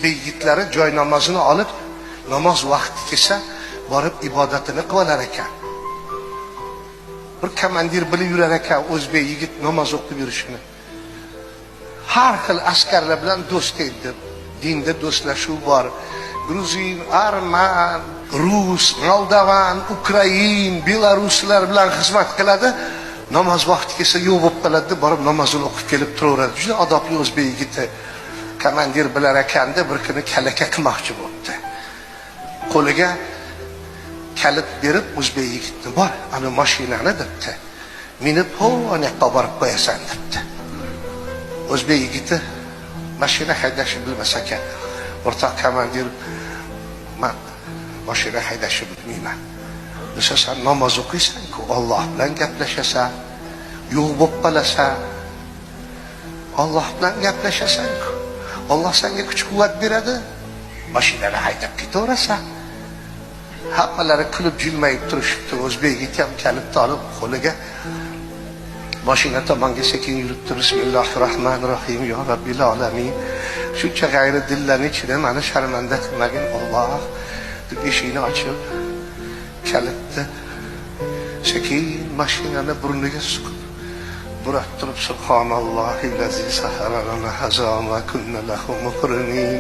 o'zbek yigitlari joy namozini olib, namoz vaqti kelsa borib ibodatini qilar ekan. Bir komandir bilib yurar ekan o'zbek yigit namoz o'qib yurishini. Har xil askarlar bilan do'st edi. Dinda do'stlashuv bor. Gruzin, arman, rus, moldovan, ukrain, belaruslar bilan xizmat qiladi. Namoz vaqti kelsa yo'q bo'lib qoladi, borib namozini o'qib kelib turaveradi. Juda odobli o'zbek yigiti. Komandir bilar ekanda bir kuni kalaka qilmoqchi bo'ldi. Qo'liga kalit berib o'zbek yigitni bor, ana mashinani debdi. Minib ana borib qo'yasan debdi. O'zbek yigiti mashina haydashni bilmas ekan. O'rtoq komandir, men mashina haydashni bilmayman. Desa sen namoz o'qiysan-ku, Alloh bilan gaplashasan, yo'q bo'lib qolasan. Alloh bilan gaplashasan-ku. Alloh senga kuch-quvvat beradi. Mashinani haydab ketaverasan. Hammalari kulib jilmayib turishibdi. O'zbek yigit ham kalitni olib qo'liga mashina tomonga sekin yuribdi. Bismillahirrohmanirrohim, yo Robbil alamin. Shuncha g'ayri dillarning ichida meni sharmanda qilmagin Alloh deb eshikni ochib, kalitni sekin mashinani burniga suqib burab turib, subhanallohillazi sahara lana haza ma kunna lahu muqrinin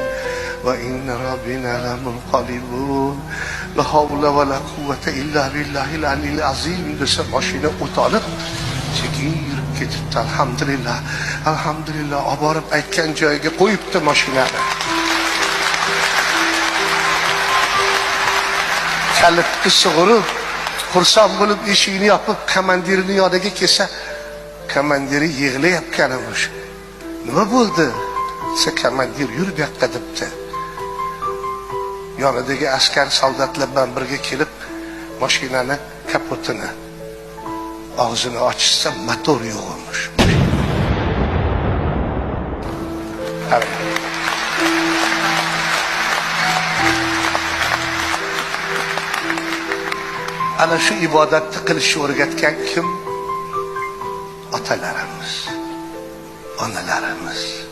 va inna robbina lamunqalibun la havla va la quvvata illa billahil aliyil azim desa mashina o'tolib sekin yurib ketibdi. Alhamdulillah, alhamdulillah, olib borib aytgan joyiga qo'yibdi mashinani. Kalitni sug'urib, xursand bo'lib eshikni yopib, komandirning yoniga kelsa, komandiri yig'layotgan emish. Nima bo'ldi? Desa, komandir yur bu yoqqa debdi. Yonidagi askar soldatlar bilan birga kelib, mashinani kapotini og'zini ochsa, motor yo'q emish. Ana shu ibodatni qilishni o'rgatgan kim? Otalarimiz, onalarimiz.